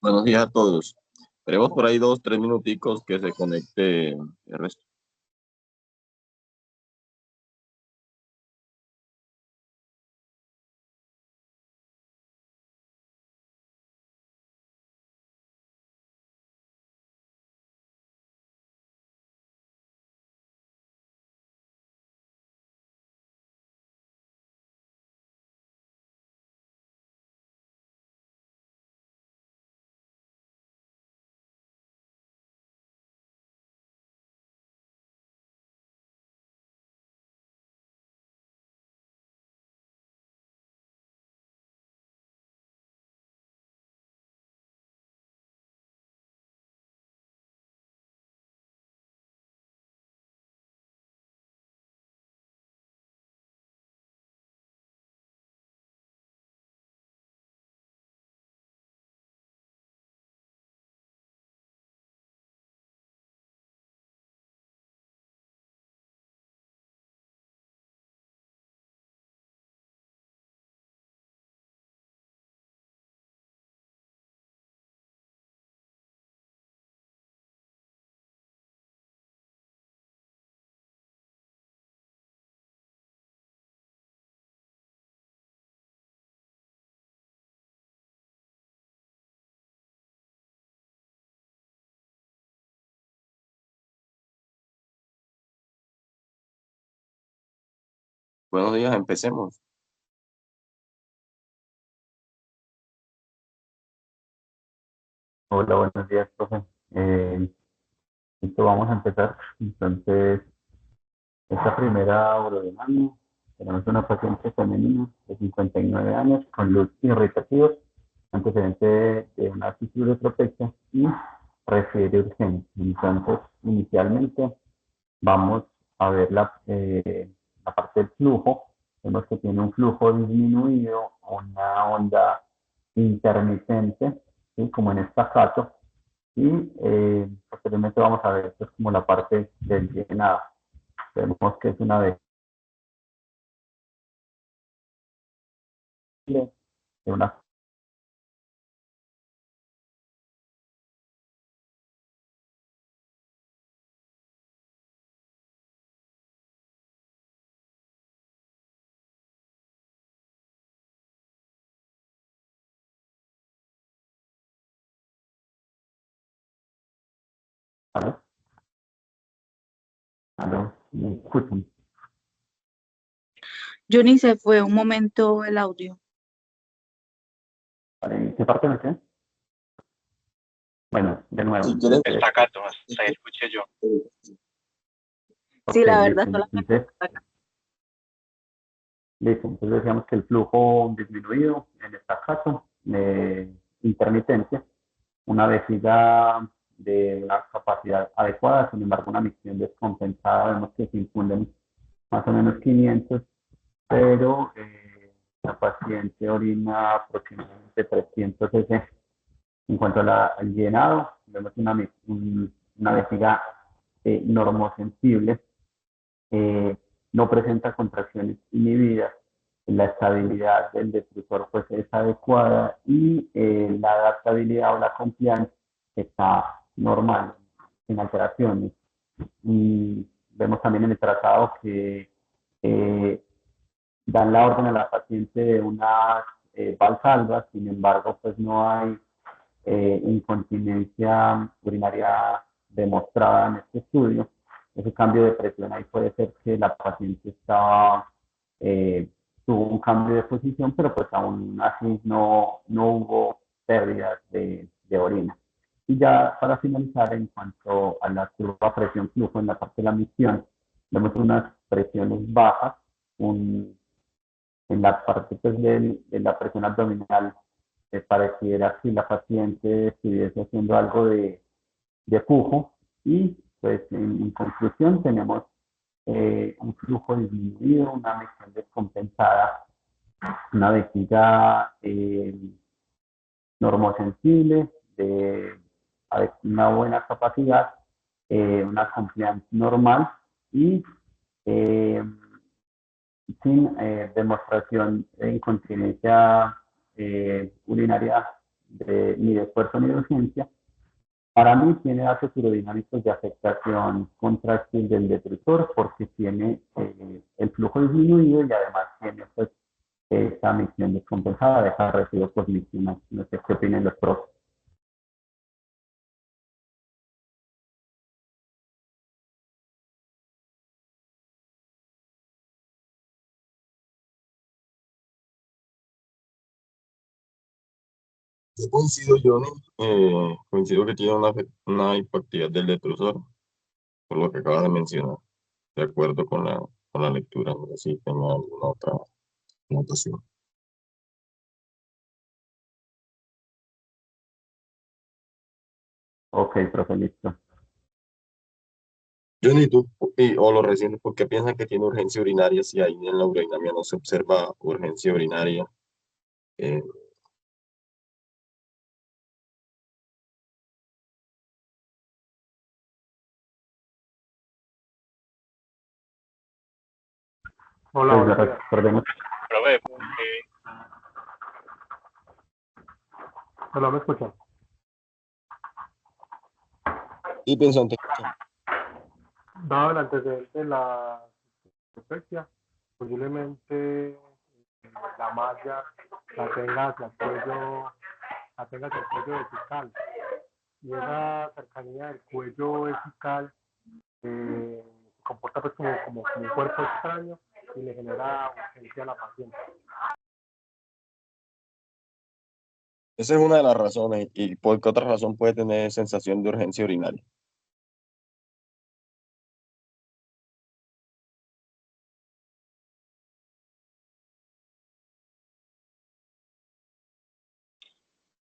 Buenos días a todos. Tenemos por ahí 2, 3 minuticos que se conecte el resto. Buenos días, empecemos. Hola, buenos días, profe. Listo, vamos a empezar. Entonces, esta primera urodemania, tenemos una paciente femenina de 59 años con luz irritativos, antecedente de una fisura tropecia y refiere urgencia. Entonces, inicialmente vamos a ver la parte del flujo. Vemos que tiene un flujo disminuido, una onda intermitente, ¿sí? Como en estacato. Y posteriormente vamos a ver pues, como la parte del llenado. Vemos que es una de una. ¿Vale? ¿Aló? ¿Me escuchan? Johnny, se fue un momento el audio. ¿Vale? ¿En qué parte me quedé? Bueno, de nuevo. Si quieres, Estacato, hasta ahí escuché yo. Sí, Ok, la verdad, listo. solamente Entonces, listo. Entonces decíamos que el flujo disminuido en estacato, intermitencia, una vejiga de una capacidad adecuada, sin embargo, una micción descompensada, vemos que se infunden más o menos 500, pero la paciente orina aproximadamente 300 cc. En cuanto al llenado, vemos una vejiga normosensible, eh, no presenta contracciones inhibidas, la estabilidad del detrusor pues es adecuada y la adaptabilidad o la compliance está normal, sin alteraciones. Y vemos también en el tratado que eh, dan la orden a la paciente de unas valsalvas, sin embargo, pues no hay incontinencia urinaria demostrada en este estudio. Ese cambio de presión ahí puede ser que la paciente eh, tuvo un cambio de posición, pero pues aún así no hubo pérdidas de orina. Y ya para finalizar, en cuanto a la curva presión-flujo en la parte de la misión, vemos unas presiones bajas, en la parte pues, de la presión abdominal pareciera que la paciente estuviese haciendo algo de pujo y pues en conclusión tenemos un flujo disminuido, una misión descompensada, una vejiga normosensible, de una buena capacidad, una compliance normal y eh, sin demostración de incontinencia urinaria ni de esfuerzo ni de urgencia, para mí tiene datos hidrodinámicos de afectación contráctil del detrusor porque tiene el flujo disminuido y además tiene pues, esa misión descompensada de esa residuos posmiccional. No sé qué opinan los profes. Yo coincido, Johnny, coincido que tiene una hipoactividad del detrusor, por lo que acabas de mencionar, de acuerdo con la lectura, no sé si tengo alguna otra anotación. Ok, profe, listo. Johnny, o los recientes, ¿por qué piensan que tiene urgencia urinaria si ahí en la urodinamia no se observa urgencia urinaria? Eh, Hola, Pues buenos días. recordemos, Profe, Hola, ¿me escuchan? y pienso te escuchamos. Dado el antecedente de la infección, posiblemente la malla la tenga hacia el cuello vesical. Y esa cercanía del cuello vesical se comporta pues como un cuerpo extraño y le genera urgencia a la paciente. Esa es una de las razones. ¿Y por qué otra razón puede tener sensación de urgencia urinaria?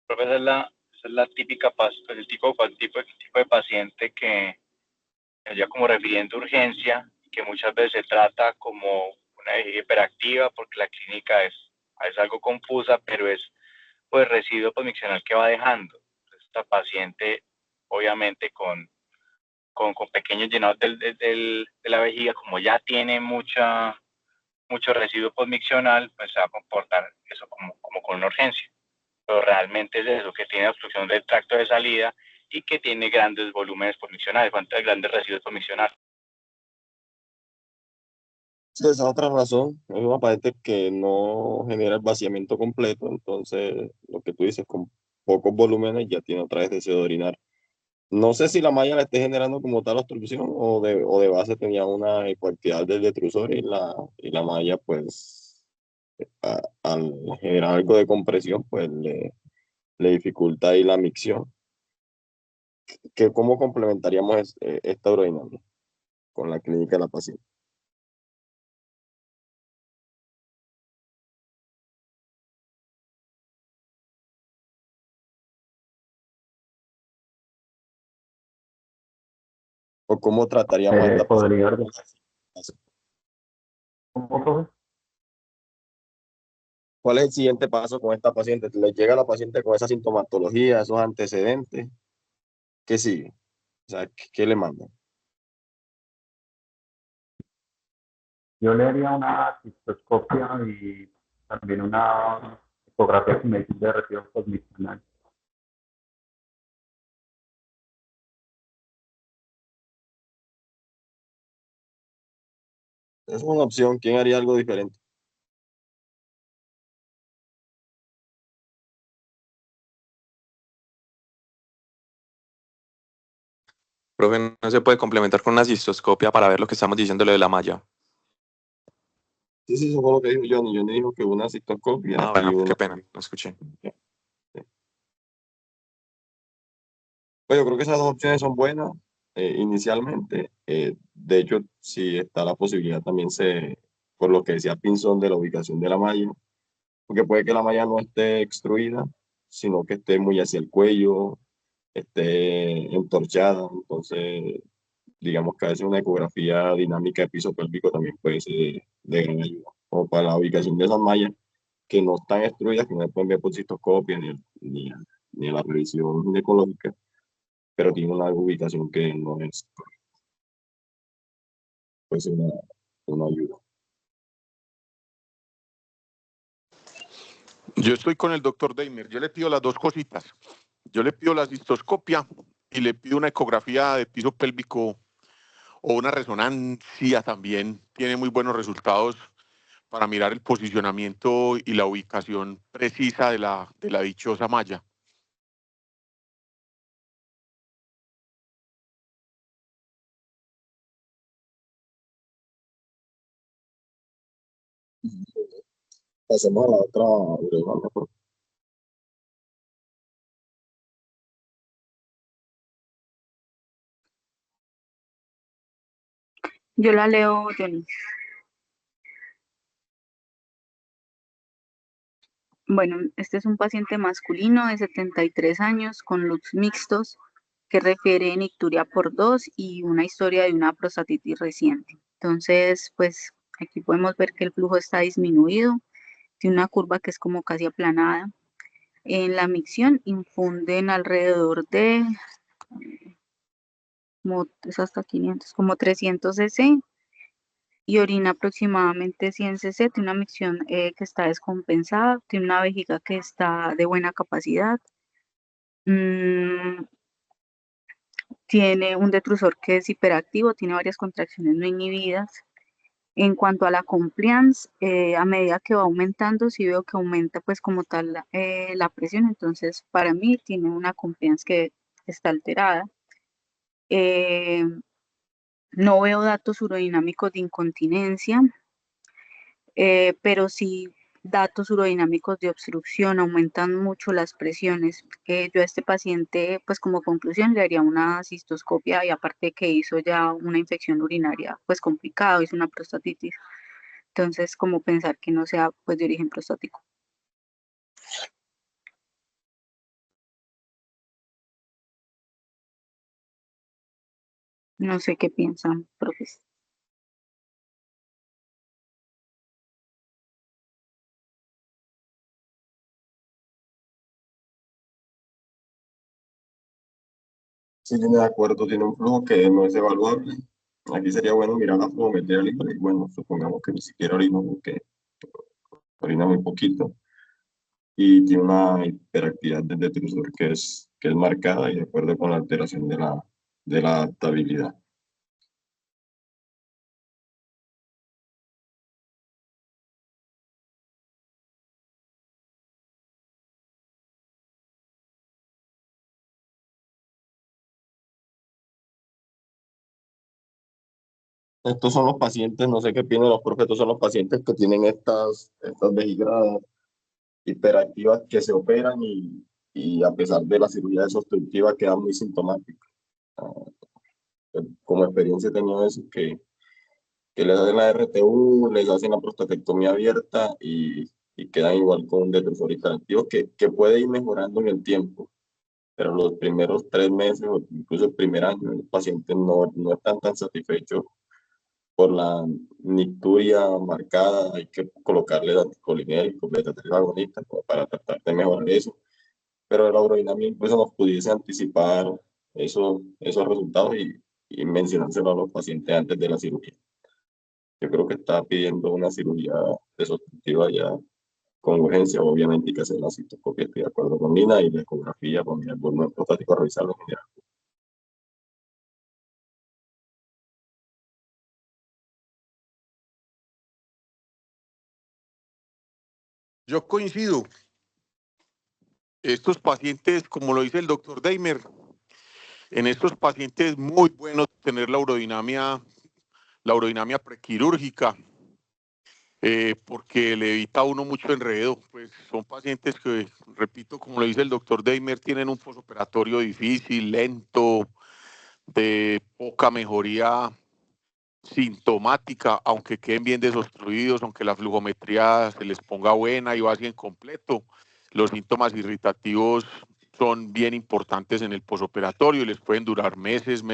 profe, esa es la típica, el tipo de paciente que ya como refiriendo urgencia, que muchas veces se trata como una vejiga hiperactiva porque la clínica es algo confusa, pero es pues residuo posmiccional que va dejando. Esta paciente, obviamente, con pequeños llenados de la vejiga, como ya tiene mucho residuo posmiccional, pues se va a comportar eso como con una urgencia. Pero realmente es eso, que tiene obstrucción del tracto de salida y que tiene grandes volúmenes posmiccionales, grandes residuos posmiccionales. Sí, esa es otra razón. Es una paciente que no genera el vaciamiento completo, entonces lo que tú dices, con pocos volúmenes ya tiene otra vez deseo de orinar. No sé si la malla le esté generando como tal obstrucción o de base tenía una hipoactividad del detrusor y la malla pues al generar algo de compresión pues le dificulta ahí la micción. ¿Cómo complementaríamos esta urodinamia con la clínica de la paciente? ¿O cómo trataríamos a esta paciente? podría haber, ¿cómo, profe? ¿Cuál es el siguiente paso con esta paciente? ¿Le llega a la paciente con esa sintomatología, esos antecedentes? ¿Qué sigue? O sea, ¿qué le mandan? Yo le haría una cistoscopia y también una ecografía con medición de residuos posmiccionales. Es una opción. ¿Quién haría algo diferente? Profe, no se puede complementar con una cistoscopia para ver lo que estamos diciendo lo de la malla. Sí, sí, eso fue lo que dijo Johnny. Johnny dijo que una cistoscopia Ah, y bueno, una... qué pena, no escuché. Pues yo creo que esas dos opciones son buenas inicialmente. De hecho, si está la posibilidad también por lo que decía Pinzón de la ubicación de la malla, porque puede que la malla no esté extruida, sino que esté muy hacia el cuello, esté entorchada. Entonces, digamos que a veces una ecografía dinámica de piso pélvico también puede ser de gran ayuda. O para la ubicación de esas mallas que no están extruidas, que no se pueden ver por cistoscopia ni a la revisión ginecológica, pero tiene una ubicación que no es pues una ayuda. Yo estoy con el doctor Deimer. Yo le pido las dos cositas. Yo le pido la cistoscopia y le pido una ecografía de piso pélvico o una resonancia también. Tiene muy buenos resultados para mirar el posicionamiento y la ubicación precisa de la dichosa malla. Pasemos a la otra ureola, por favor. Yo la leo, Johnny. Bueno, este es un paciente masculino de 73 años con looks mixtos que refiere nicturia por 2 y una historia de una prostatitis reciente. Entonces, pues aquí podemos ver que el flujo está disminuido, tiene una curva que es como casi aplanada. En la micción infunden alrededor de, como, es hasta 500, como 300 cc y orina aproximadamente 100 cc, tiene una micción que está descompensada, tiene una vejiga que está de buena capacidad, tiene un detrusor que es hiperactivo, tiene varias contracciones no inhibidas. En cuanto a la compliance, a medida que va aumentando, sí veo que aumenta pues como tal la presión, entonces para mí tiene una compliance que está alterada. No veo datos urodinámicos de incontinencia, pero sí datos urodinámicos de obstrucción, aumentan mucho las presiones. Yo a este paciente, pues como conclusión, le haría una cistoscopia y aparte que hizo ya una infección urinaria, pues complicado, hizo una prostatitis. Entonces, como pensar que no sea pues de origen prostático. No sé qué piensan, profesor. Sí, tiene de acuerdo, tiene un flujo que no es evaluable. Aquí sería bueno mirar la flujometría del hijo y bueno, supongamos que ni siquiera orina, porque orina muy poquito y tiene una hiperactividad del detrusor que es marcada y de acuerdo con la alteración de la adaptabilidad. Estos son los pacientes, no sé qué opinan los profes, estos son los pacientes que tienen estas vejigas hiperactivas que se operan y a pesar de la cirugía desobstructiva quedan muy sintomáticos. Ah, como experiencia he tenido eso, que les hacen la RTU, les hacen la prostatectomía abierta y quedan igual con un detrusor hiperactivo que puede ir mejorando en el tiempo, pero los primeros 3 meses o incluso el primer año, los pacientes no están tan satisfechos por la nicturia marcada, hay que colocarle anticolinéricos, beta-3 agonistas como para tratar de mejorar eso, pero la urodinamia incluso nos pudiese anticipar esos resultados y mencionárselo a los pacientes antes de la cirugía. Yo creo que está pidiendo una cirugía desobstructiva ya con urgencia, obviamente, y que hacer la citoscopia, estoy de acuerdo con Nina, y la ecografía con el volumen prostático, revisarlo en general. Yo coincido. Estos pacientes, como lo dice el doctor Deimer, en estos pacientes es muy bueno tener la urodinamia prequirúrgica, porque le evita a uno mucho enredo. Pues son pacientes que, repito, como lo dice el doctor Deimer, tienen un posoperatorio difícil, lento, de poca mejoría sintomática, aunque queden bien desobstruidos, aunque la flujometría se les ponga buena y vacíen completo. Los síntomas irritativos son bien importantes en el posoperatorio y les pueden durar meses.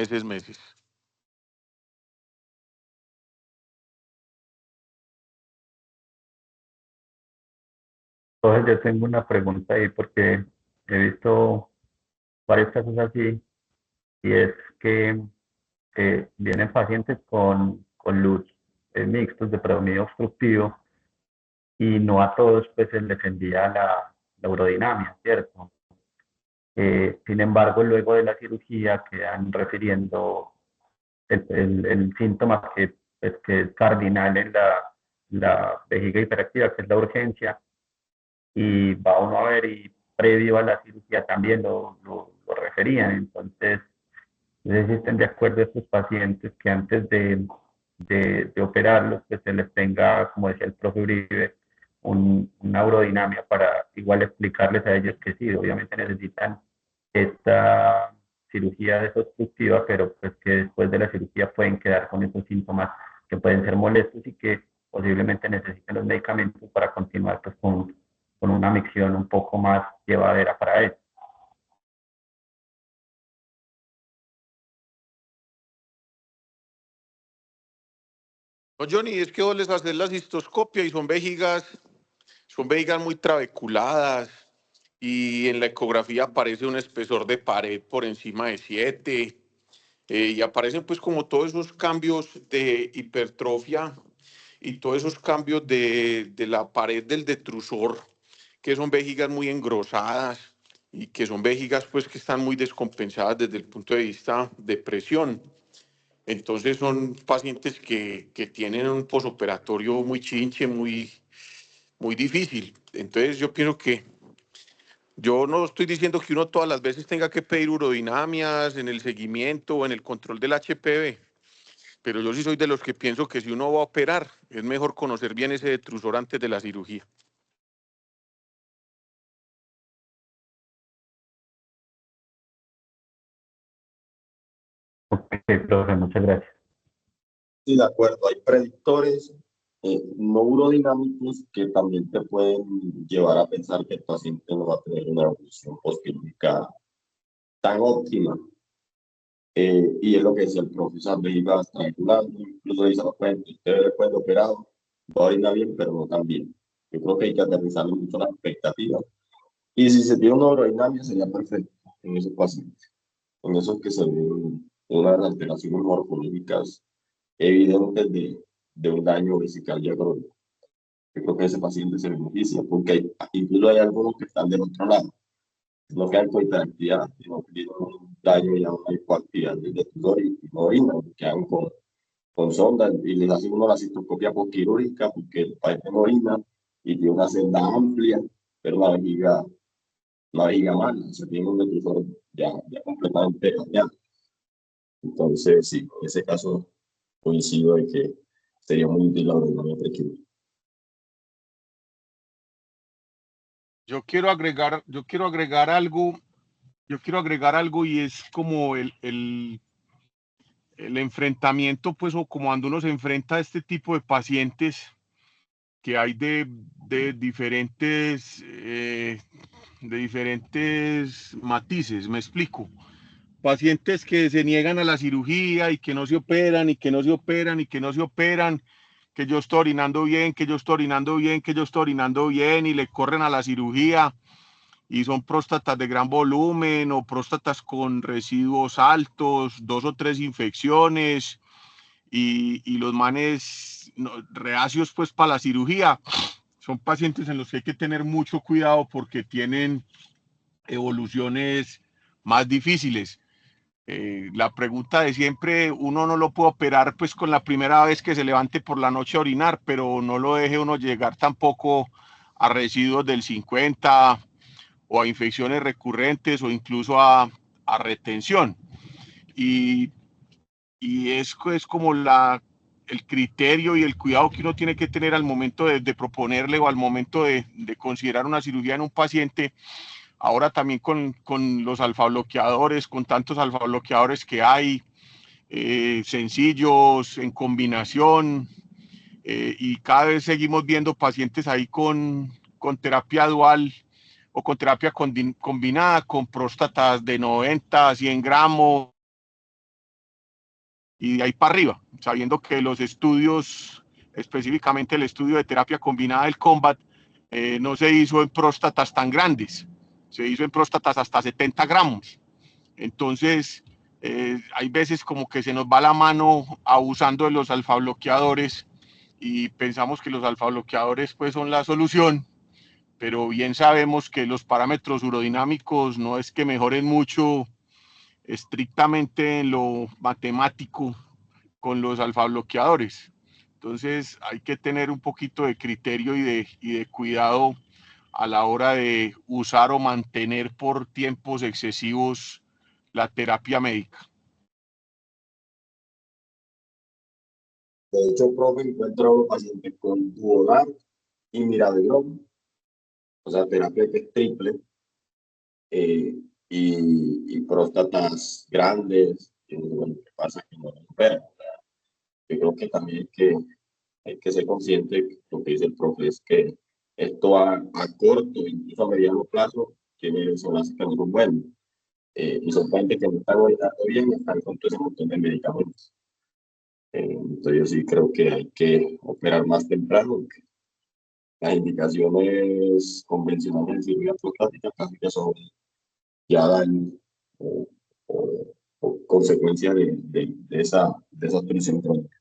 Entonces yo tengo una pregunta ahí porque he visto varios casos así y es que vienen pacientes con luz mixtos de predominio obstructivo y no a todos pues se les envía la urodinamia, ¿cierto? Sin embargo, luego de la cirugía quedan refiriendo el síntoma pues, que es cardinal en la vejiga hiperactiva, que es la urgencia, y va uno a ver y previo a la cirugía también lo referían. Entonces, no sé si estén de acuerdo estos pacientes que antes de operarlos, pues se les tenga, como decía el profe Uribe, una urodinamia para igual explicarles a ellos que sí, obviamente necesitan esta cirugía desobstructiva, pero pues que después de la cirugía pueden quedar con esos síntomas que pueden ser molestos y que posiblemente necesiten los medicamentos para continuar pues con una micción un poco más llevadera para ellos. No, Johnny, es que vos les haces la cistoscopia y son vejigas muy trabeculadas y en la ecografía aparece un espesor de pared por encima de 7 y aparecen pues como todos esos cambios de hipertrofia y todos esos cambios de la pared del detrusor, que son vejigas muy engrosadas y que son vejigas pues que están muy descompensadas desde el punto de vista de presión. Entonces son pacientes que tienen un posoperatorio muy chinche, muy difícil. Entonces yo pienso que yo no estoy diciendo que uno todas las veces tenga que pedir urodinamias en el seguimiento o en el control del HPV, pero yo sí soy de los que pienso que si uno va a operar, es mejor conocer bien ese detrusor antes de la cirugía. Ok, profe, muchas gracias. Sí, de acuerdo. Hay predictores no urodinámicos que también te pueden llevar a pensar que el paciente no va a tener una evolución postquirúrgica tan óptima. Y es lo que decía el profesor, vejiga estrangulando, incluso dice, bueno, usted puede operado, va a orinar bien, pero no tan bien. Yo creo que hay que aterrizarle mucho las expectativas. Y si se tiene una urodinamia sería perfecto en esos pacientes, en esos que se ven unas alteraciones morfológicas evidentes de un daño vesical ya crónico. Yo creo que ese paciente se beneficia, porque incluso hay algunos que están del otro lado, no quedan con hiperactividad, sino que tienen un daño y una hipoactividad del detrusor y no orinan, quedan con sonda y les hacen uno la cistoscopia postquirúrgica porque el paciente no orina y tiene una celda amplia, pero la vejiga mala, o sea, tiene un detrusor ya completamente dañado. Entonces, sí, en ese caso coincido en que sería muy útil la ordenamiento prequirúrgica. Yo quiero agregar algo y es como el enfrentamiento, pues, o como cuando uno se enfrenta a este tipo de pacientes que hay de diferentes matices, me explico. Pacientes que se niegan a la cirugía y que no se operan y que no se operan y que no se operan, que yo estoy orinando bien, que yo estoy orinando bien, que yo estoy orinando bien y le corren a la cirugía y son próstatas de gran volumen o próstatas con residuos altos, 2 o 3 infecciones y los manes reacios pues para la cirugía. Son pacientes en los que hay que tener mucho cuidado porque tienen evoluciones más difíciles. La pregunta de siempre, uno no lo puede operar pues con la primera vez que se levante por la noche a orinar, pero no lo deje uno llegar tampoco a residuos del 50 o a infecciones recurrentes o incluso a retención. Y, y es como el criterio y el cuidado que uno tiene que tener al momento de proponerle o al momento de considerar una cirugía en un paciente. Ahora también con los alfa-bloqueadores, con tantos alfa-bloqueadores que hay, sencillos, en combinación, y cada vez seguimos viendo pacientes ahí con terapia dual o con terapia combinada, con próstatas de 90, 100 gramos, y de ahí para arriba, sabiendo que los estudios, específicamente el estudio de terapia combinada del COMBAT, no se hizo en próstatas tan grandes, se hizo en próstatas hasta 70 gramos. Entonces, hay veces como que se nos va la mano abusando de los alfa bloqueadores y pensamos que los alfa-bloqueadores pues son la solución, pero bien sabemos que los parámetros urodinámicos no es que mejoren mucho estrictamente en lo matemático con los alfa-bloqueadores. Entonces hay que tener un poquito de criterio y de cuidado a la hora de usar o mantener por tiempos excesivos la terapia médica. De hecho, profe, encuentro a los pacientes con Duolar y Miraderon, o sea, terapia que es triple, y próstatas grandes, y bueno, ¿qué pasa? Que no lo superan. Yo creo que también hay que ser consciente, lo que dice el profe, es que esto a corto, incluso a mediano plazo, tiene desenlaces que no son buenos. Y son pacientes que no están orinando bien, están con todo ese montón de medicamentos. Entonces yo sí creo que hay que operar más temprano. Las indicaciones convencionales de cirugía prostática casi que son ya daños o, o consecuencia de esa obstrucción crónica.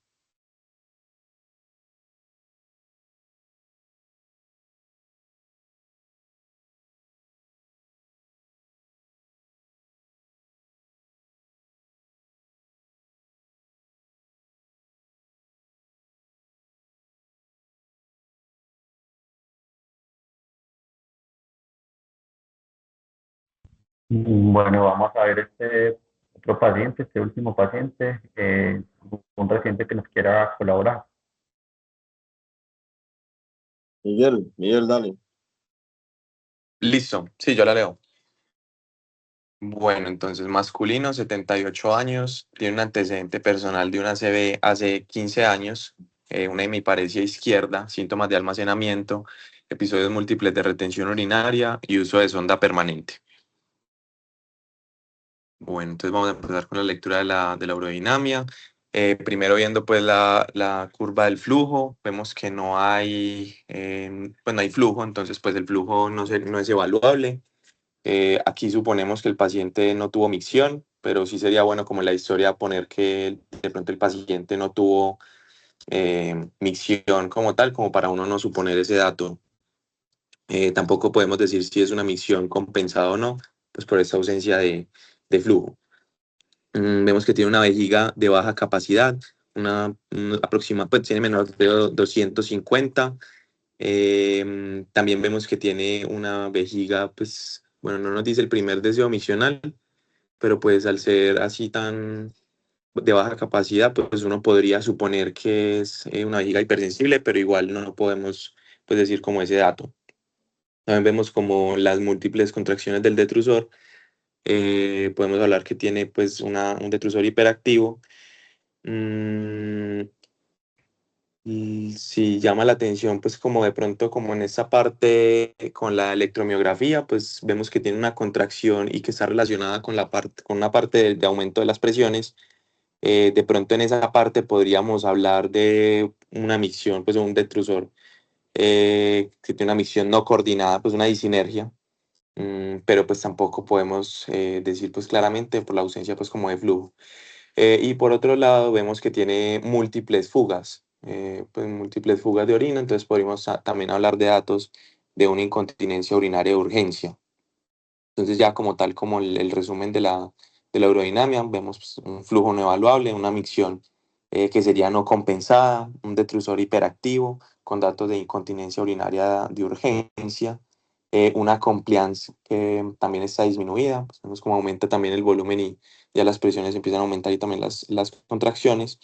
Bueno, vamos a ver este otro paciente, este último paciente, un reciente que nos quiera colaborar. Miguel, dale. Listo, sí, yo la leo. Bueno, entonces masculino, 78 años, tiene un antecedente personal de una ACV hace 15 años, una hemiparesia izquierda, síntomas de almacenamiento, episodios múltiples de retención urinaria y uso de sonda permanente. Bueno, entonces vamos a empezar con la lectura de la urodinamia. Primero viendo pues la curva del flujo, vemos que no hay, pues no hay flujo, entonces pues el flujo no es evaluable. Aquí suponemos que el paciente no tuvo micción, pero sí sería bueno como en la historia poner que de pronto el paciente no tuvo micción como tal, como para uno no suponer ese dato. Tampoco podemos decir si es una micción compensada o no, pues por esta ausencia de flujo. Vemos que tiene una vejiga de baja capacidad, pues tiene menor de 250. También vemos que tiene una vejiga, pues, bueno, no nos dice el primer deseo misional, pero pues al ser así tan de baja capacidad, pues uno podría suponer que es una vejiga hipersensible, pero igual no lo podemos pues, decir como ese dato. También vemos como las múltiples contracciones del detrusor. Podemos hablar que tiene pues un detrusor hiperactivo. Y si llama la atención, pues como de pronto, como en esa parte con la electromiografía, pues vemos que tiene una contracción y que está relacionada con con una parte de aumento de las presiones. De pronto en esa parte podríamos hablar de una micción, pues de un detrusor que tiene una micción no coordinada, pues una disinergia. Pero pues tampoco podemos decir pues claramente por la ausencia pues como de flujo. Y por otro lado vemos que tiene pues múltiples fugas de orina, entonces podríamos también hablar de datos de una incontinencia urinaria de urgencia. Entonces ya como tal, como el resumen de la urodinamia, vemos pues, un flujo no evaluable, una micción que sería no compensada, un detrusor hiperactivo con datos de incontinencia urinaria de urgencia, una compliance que también está disminuida, pues vemos como aumenta también el volumen y ya las presiones empiezan a aumentar y también las contracciones.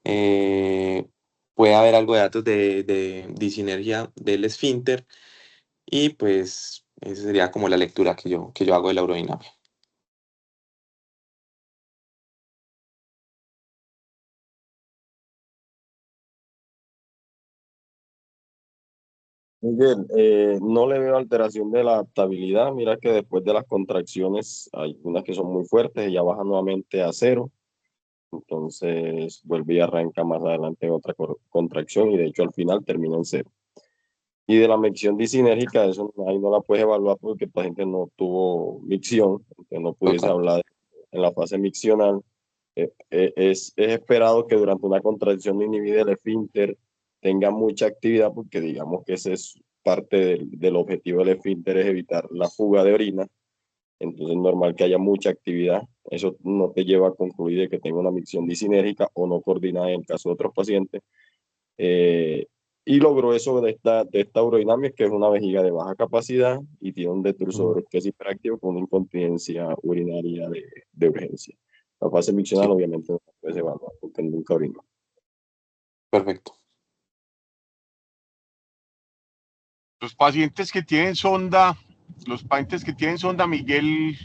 Eh, Puede haber algo de datos de disinergia del esfínter y pues esa sería como la lectura que yo hago de la urodinamia. Miguel, no le veo alteración de la adaptabilidad. Mira que después de las contracciones hay unas que son muy fuertes y ya baja nuevamente a cero. Entonces vuelve y arranca más adelante otra contracción y de hecho al final termina en cero. Y de la micción disinérgica, eso ahí no la puedes evaluar porque el paciente no tuvo micción, entonces no pudiese Total. hablar en la fase miccional. Es esperado que durante una contracción inhibida el esfínter tenga mucha actividad, porque digamos que ese es parte del objetivo del esfínter, es evitar la fuga de orina. Entonces es normal que haya mucha actividad. Eso no te lleva a concluir de que tenga una micción disinérgica o no coordinada en el caso de otros pacientes. Y lo grueso de esta urodinamia es que es una vejiga de baja capacidad y tiene un detrusor que es hiperactivo con una incontinencia urinaria de urgencia. La fase miccional Sí, obviamente no se puede evaluar porque nunca orinó. perfecto. Los pacientes que tienen sonda, Miguel,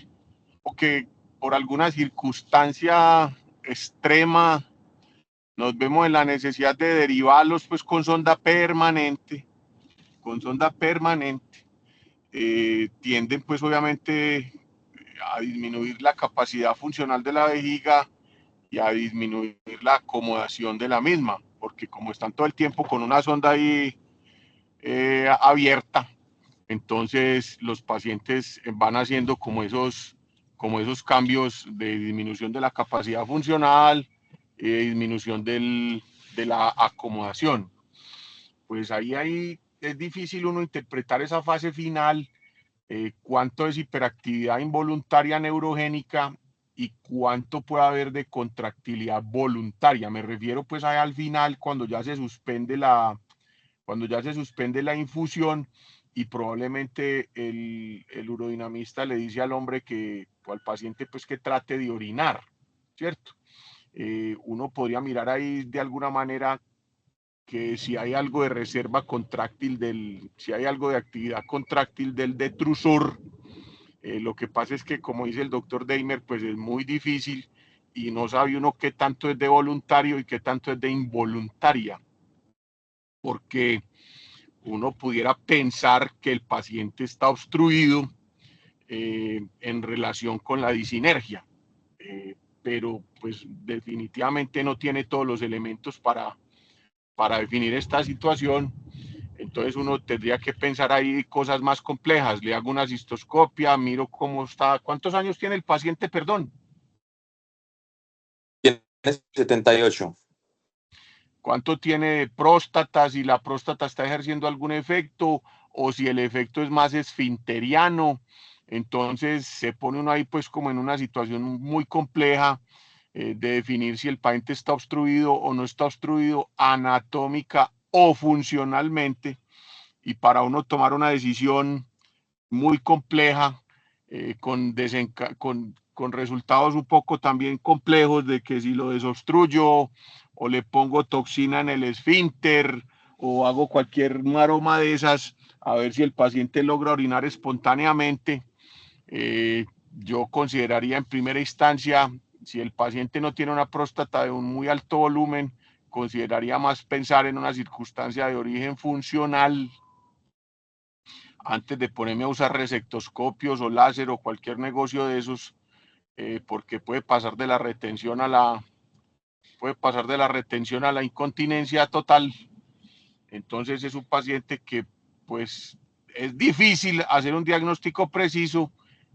o que por alguna circunstancia extrema nos vemos en la necesidad de derivarlos pues con sonda permanente, tienden pues obviamente a disminuir la capacidad funcional de la vejiga y a disminuir la acomodación de la misma, porque como están todo el tiempo con una sonda ahí abierta, entonces los pacientes van haciendo como esos cambios de disminución de la capacidad funcional, disminución de la acomodación. Pues ahí es difícil uno interpretar esa fase final, cuánto es hiperactividad involuntaria neurogénica y cuánto puede haber de contractilidad voluntaria. Me refiero pues ahí al final cuando ya se suspende la infusión y probablemente el urodinamista le dice al hombre o al paciente pues que trate de orinar, ¿cierto? Uno podría mirar ahí de alguna manera que si hay algo de reserva contráctil si hay algo de actividad contráctil del detrusor. Lo que pasa es que, como dice el doctor Deimer, pues es muy difícil y no sabe uno qué tanto es de voluntario y qué tanto es de involuntaria, porque uno pudiera pensar que el paciente está obstruido en relación con la disinergia, pero pues definitivamente no tiene todos los elementos para definir esta situación. Entonces uno tendría que pensar ahí cosas más complejas. Le hago una cistoscopia, miro cómo está. ¿Cuántos años tiene el paciente, perdón? Tiene 78. ¿Cuánto tiene de próstata? Si la próstata está ejerciendo algún efecto o si el efecto es más esfinteriano. Entonces se pone uno ahí pues como en una situación muy compleja de definir si el paciente está obstruido o no está obstruido anatómica o funcionalmente. Y para uno tomar una decisión muy compleja, con resultados un poco también complejos de que si lo desobstruyo o le pongo toxina en el esfínter o hago cualquier maroma de esas, a ver si el paciente logra orinar espontáneamente. Yo consideraría en primera instancia, si el paciente no tiene una próstata de un muy alto volumen, consideraría más pensar en una circunstancia de origen funcional antes de ponerme a usar resectoscopios o láser o cualquier negocio de esos, porque puede pasar de la retención a la incontinencia total. Entonces es un paciente que pues es difícil hacer un diagnóstico preciso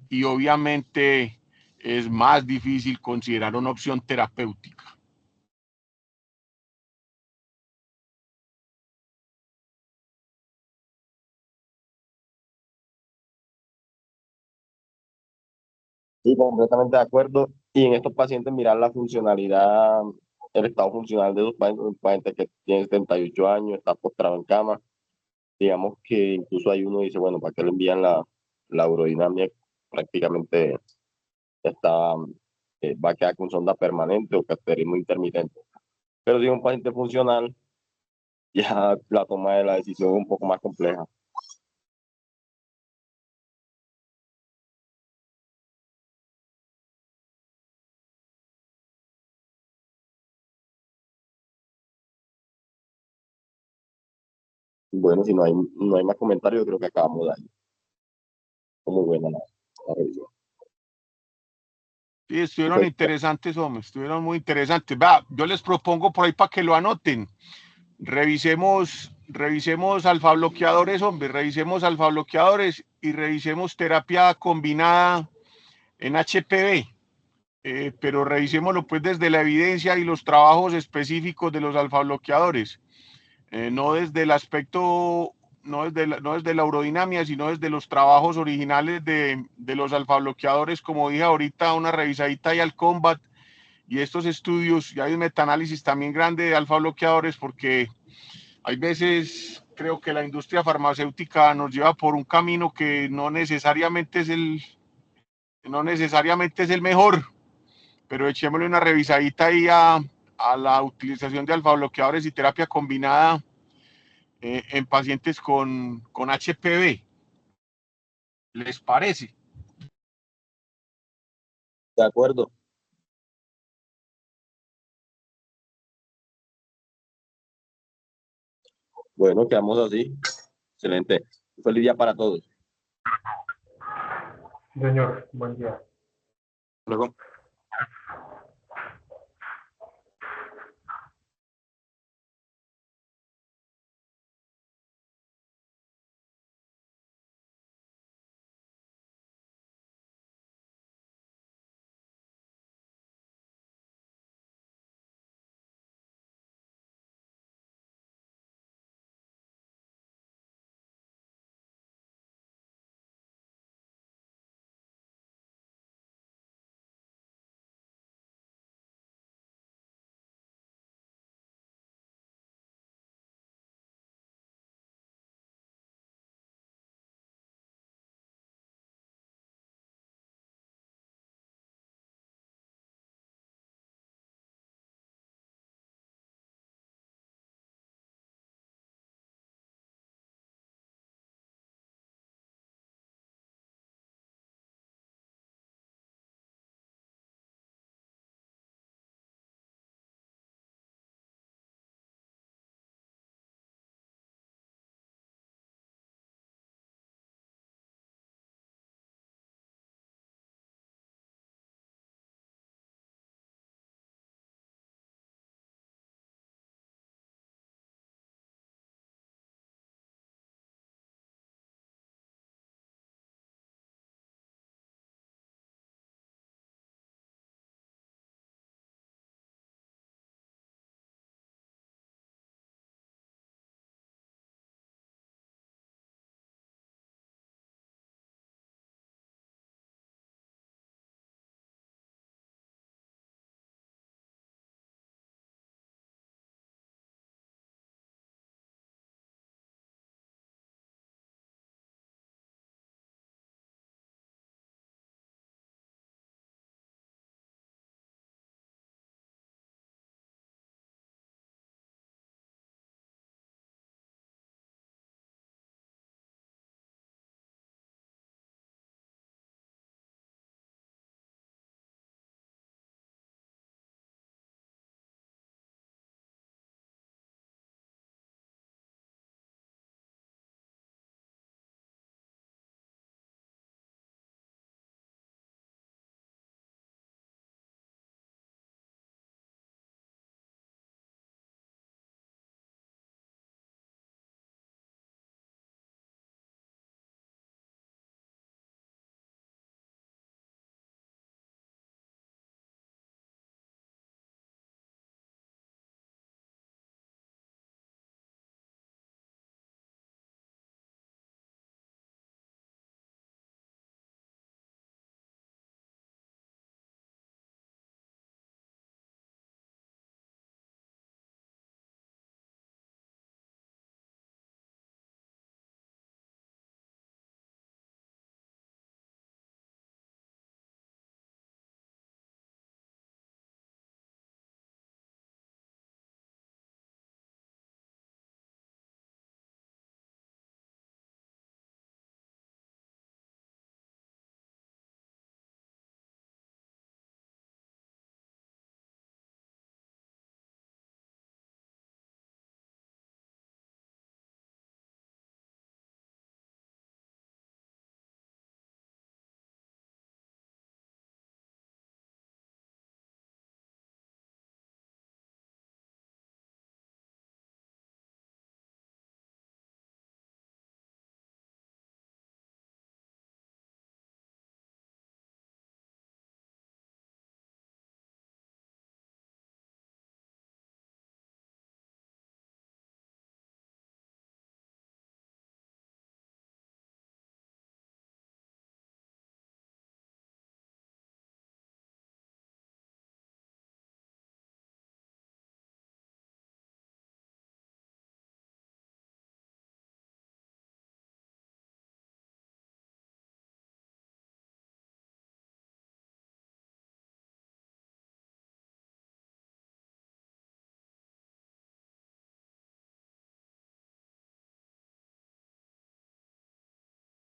y obviamente es más difícil considerar una opción terapéutica. Sí, completamente de acuerdo. Y en estos pacientes mirar la funcionalidad, el estado funcional de los pacientes, un paciente que tiene 78 años, está postrado en cama. Digamos que incluso hay uno dice, bueno, ¿para qué le envían la urodinamia? Prácticamente está, va a quedar con sonda permanente o cateterismo intermitente. Pero si es un paciente funcional, ya la toma de la decisión es un poco más compleja. Bueno, si no hay más comentarios, creo que acabamos de ahí. Muy buena la revisión. Sí, estuvieron Pues, interesantes, hombre, estuvieron muy interesantes. Va, yo les propongo por ahí para que lo anoten. Revisemos alfa-bloqueadores, hombre, revisemos alfa-bloqueadores y revisemos terapia combinada en HPV, pero revisémoslo pues desde la evidencia y los trabajos específicos de los alfa-bloqueadores. no desde el aspecto, no desde la urodinamia, sino desde los trabajos originales de los alfabloqueadores, como dije ahorita, una revisadita ahí al Combat y estos estudios, y hay un metaanálisis también grande de alfabloqueadores, porque hay veces creo que la industria farmacéutica nos lleva por un camino que no necesariamente es el mejor, pero echémosle una revisadita ahí a la utilización de alfabloqueadores y terapia combinada en pacientes con HPV. ¿Les parece? De acuerdo. Bueno, quedamos así. Excelente. Un feliz día para todos. Señor, buen día. Luego.